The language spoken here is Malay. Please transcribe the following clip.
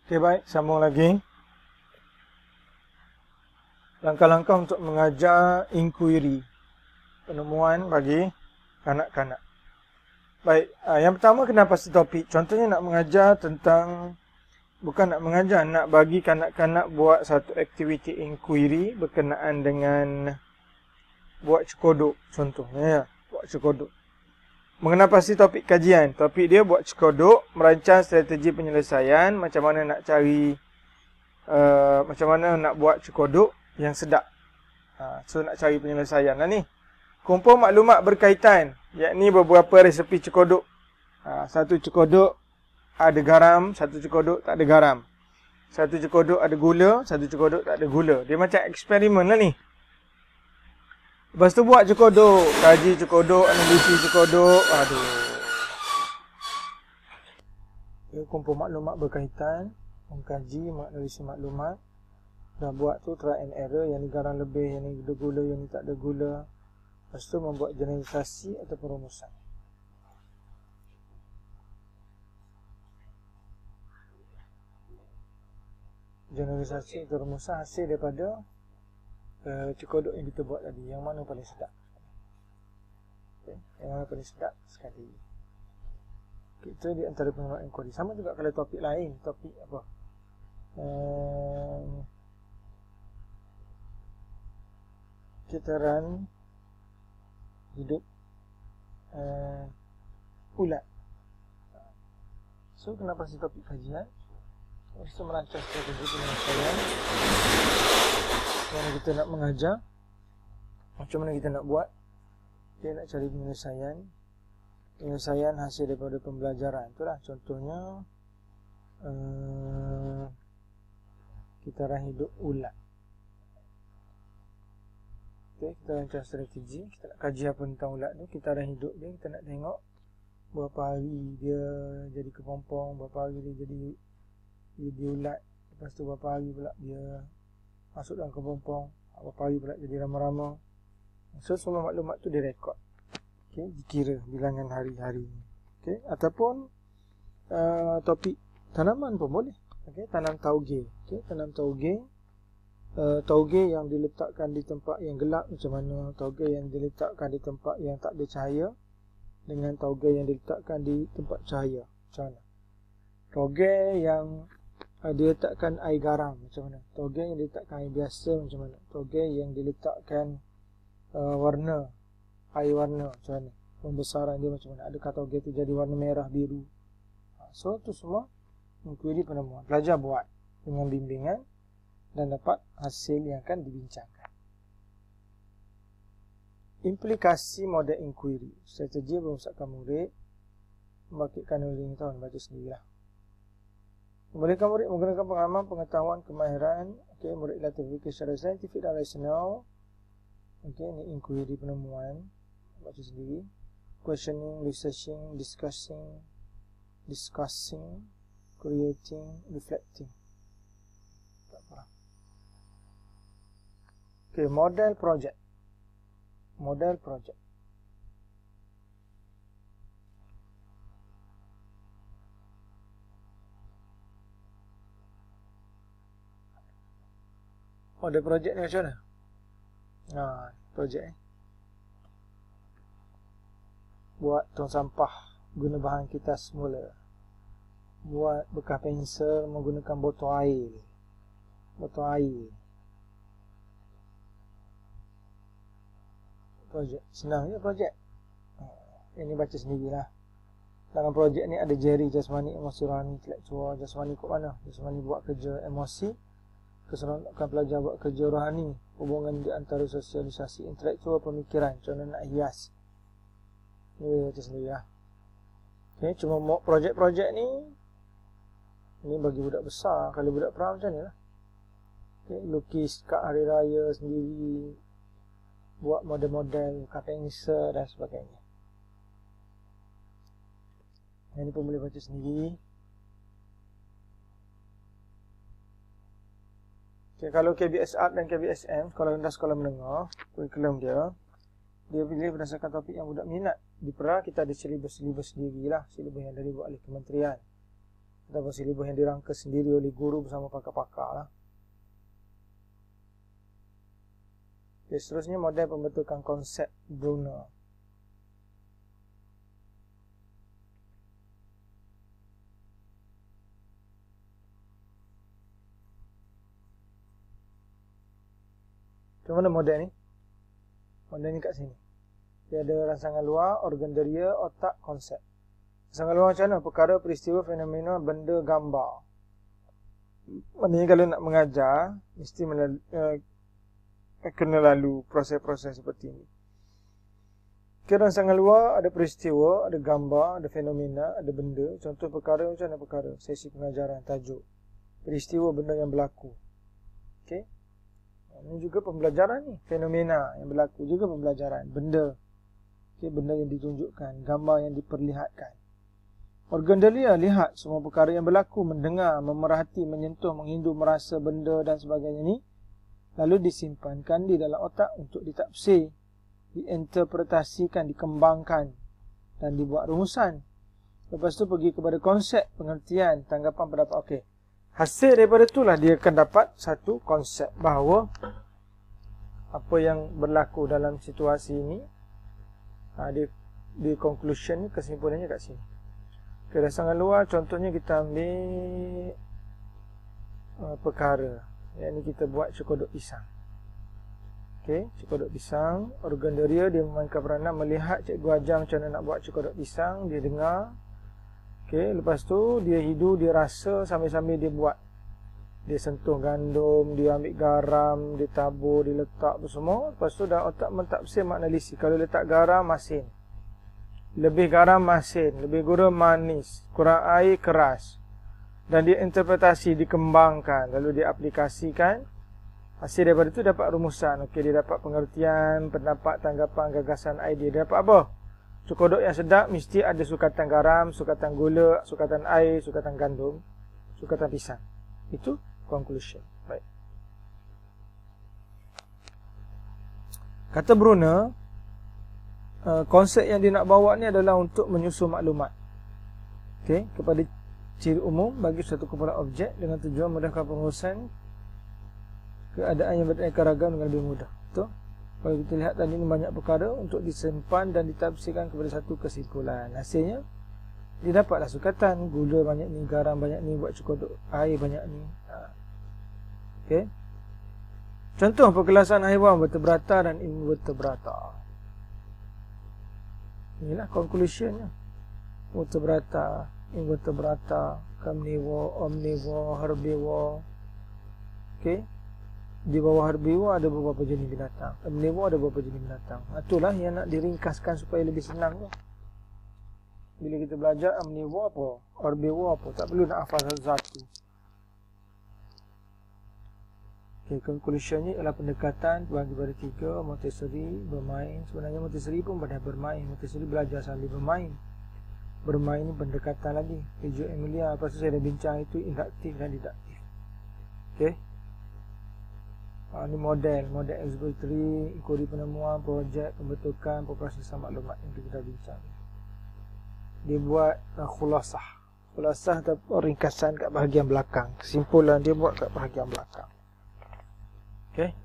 Okey, baik, sambung lagi. Langkah-langkah untuk mengajar inquiry, penemuan bagi kanak-kanak. Baik, yang pertama kena pasti topik. Contohnya nak mengajar tentang, bukan nak mengajar, nak bagi kanak-kanak buat satu aktiviti inquiry berkenaan dengan buat cekodok. Contohnya ya, buat cekodok. Mengenai pasti topik kajian. Topik dia buat cekodok, merancang strategi penyelesaian, macam mana nak cari, macam mana nak buat cekodok yang sedap. So nak cari penyelesaian lah ni. Kumpul maklumat berkaitan, yakni beberapa resepi cekodok. Satu cekodok ada garam, satu cekodok tak ada garam. Satu cekodok ada gula, satu cekodok tak ada gula. Dia macam eksperimen lah ni. Lepas tu buat cekodok, kaji cekodok, analisis cekodok. Dia kumpul maklumat berkaitan, mengkaji, menganalisis maklumat. Dah buat tu try and error, yang ni garam lebih, yang ni ada gula, yang ni tak ada gula. Lepas tu membuat generalisasi atau perumusan. Generalisasi atau perumusan hasil daripada cekodok yang kita buat tadi. Yang mana paling sedap? Okay. Yang mana paling sedap sekali. Itu di antara pengembangan inquiry. Sama juga kalau topik lain. Topik apa? Citaran hidup ulat. So kenapa sih topik kajian? Kita merancang strategi penyelesaian. Macam mana kita nak mengajar, macam mana kita nak buat. Kita nak cari penyelesaian hasil daripada pembelajaran. Itulah contohnya citaran hidup ulat. Okay, kita rancang strategi. Kita nak kaji apa tentang ulat tu, citaran hidup dia. Kita nak tengok berapa hari dia jadi kepompong, berapa hari dia jadi ulat. Lepas tu berapa hari pula dia masuk dalam kepompong, berapa hari pula jadi rama-rama. So semua maklumat tu direkod. Okay, dikira bilangan hari-hari. Okay, ataupun topik tanaman pun boleh. Okay, tanam tauge. Okay, tanam tauge. Tauge yang diletakkan di tempat yang gelap macam mana, tauge yang diletakkan di tempat yang tak ada cahaya dengan tauge yang diletakkan di tempat cahaya macam mana, tauge yang diletakkan air garam macam mana, tauge yang diletakkan air biasa macam mana, tauge yang diletakkan warna, air warna macam mana, pembesaran dia macam mana, adakah tauge tu jadi warna merah, biru. So tu semua inquiry penemuan. Pelajar buat dengan bimbingan dan dapat hasil yang akan dibincangkan. Implikasi model inquiry. Strategi memusatkan murid membangkitkan learning. Tahu ni baca sendirilah. Membolehkan murid menggunakan pengalaman, pengetahuan, kemahiran. Okay, murid dilatih berfikir secara saintifik dan rasional. Okay, ni inquiry penemuan. Baca sendiri. Questioning, researching, discussing, creating, reflecting. Tak apa. Okay, model project. Model project. Model project ni macam mana? Projek ni. Buat tong sampah guna bahan kitas semula. Buat bekas pensel menggunakan botol air. Projek. Senang je projek. Ini baca sendirilah. Dalam projek ni ada Jerry, jasmani, emosi, rohani, intelektual. Jasmani kat mana? Jasmani buat kerja emosi. Keseronokan pelajar buat kerja rohani. Hubungan di antara sosialisasi, intelektual, pemikiran. Contoh nak hias. Ini baca sendirilah. Okay, cuma projek-projek ni bagi budak besar. Kalau budak pra macam ni lah. Okay, lukis kat hari raya sendiri, buat model-model, pensel dan sebagainya. Yang ni pun boleh baca sendiri. Okay, kalau KBS Art dan KBSM, sekolah rendah sekolah menengah, kurikulum dia pilih berdasarkan topik yang budak minat. Di PRA kita ada silibus sendiri lah, silibus yang dibuat oleh kementerian. ataupun silibus yang dirangka sendiri oleh guru bersama pakar-pakar lah. Okay, seterusnya model pembentukan konsep Bruner. Macam mana model ni? Model ni kat sini. Dia ada rangsangan luar, organ deria, otak, konsep. Rangsangan luar macam mana? Perkara, peristiwa, fenomena, benda, gambar. Maknanya kalau nak mengajar, mesti kena lalu proses-proses seperti ini. Kira rangsangan luar, ada peristiwa, ada gambar, ada fenomena, ada benda. Contoh perkara, macam mana perkara? Sesi pengajaran, tajuk. Peristiwa, benda yang berlaku. Okey. Ini juga pembelajaran ni. Fenomena yang berlaku juga pembelajaran. Benda. Okay, benda yang ditunjukkan. Gambar yang diperlihatkan. Organ deria, lihat semua perkara yang berlaku. Mendengar, memerhati, menyentuh, menghindu, merasa benda dan sebagainya ni. Lalu disimpankan di dalam otak untuk ditafsir. Diinterpretasikan, dikembangkan. Dan dibuat rumusan. Lepas tu pergi kepada konsep, pengertian, tanggapan, pendapat. Okey. Hasil daripada itulah dia akan dapat satu konsep bahawa apa yang berlaku dalam situasi ini, di conclusion ni, kesimpulannya kat sini. Okay, rangsangan luar contohnya kita ambil perkara. Yang ni kita buat cekodok pisang. Okay, cekodok pisang. Organ deria dia memainkan peranan melihat cikgu ajar macam mana nak buat cekodok pisang. Dia dengar. Okay, lepas tu dia hidu, dia rasa sambil-sambil dia buat. Dia sentuh gandum, dia ambil garam, dia tabur, dia letak apa semua. Lepas tu dalam otak mentafsir makna lisi. Kalau letak garam, masin. Lebih garam, masin. Lebih gula, manis. Kurang air, keras. Dan dia interpretasi, dikembangkan. Lalu dia aplikasikan. Hasil daripada itu dapat rumusan. Okay, dia dapat pengertian, pendapat, tanggapan, gagasan, idea. Dia dapat apa? Cekodok yang sedap mesti ada sukatan garam, sukatan gula, sukatan air, sukatan gandum, sukatan pisang. Itu conclusion. Baik. Kata Bruner, konsep yang dia nak bawa ni adalah untuk menyusun maklumat. Okey, kepada ciri umum bagi suatu kumpulan objek dengan tujuan memudahkan pengurusan keadaan yang beraneka ragam dengan lebih mudah. Betul? Kalau kita lihat tadi ni banyak perkara untuk disimpan dan ditafsirkan kepada satu kesimpulan. Hasilnya, dia dapatlah sukatan. Gula banyak ni, garam banyak ni, buat cekodok air banyak ni. Okey. Contoh perkelasan haiwan vertebrata dan invertebrata. Inilah conclusionnya. Vertebrata, invertebrata, carnivore, omnivore, herbivore. Okey. Di bawah herbivore ada beberapa jenis binatang. Omnivore ada beberapa jenis binatang. Itulah yang nak diringkaskan supaya lebih senang tu. Bila kita belajar omnivore apa, herbivore apa, tak perlu nak hafal satu-satu. Okay, conclusionnya ialah pendekatan bagi pada 3. Montessori bermain. Sebenarnya Montessori pun pada bermain. Montessori belajar sambil bermain. Bermain ni pendekatan lagi. Reggio Emilia, lepas tu saya dah bincang itu induktif dan diduktif. Okay. Ini model expository, inquiry penemuan, projek, pembentukan, pemprosesan maklumat yang kita bincang. Dia buat khulasah. Khulasah atau ringkasan kat bahagian belakang. Kesimpulan dia buat kat bahagian belakang. Okey.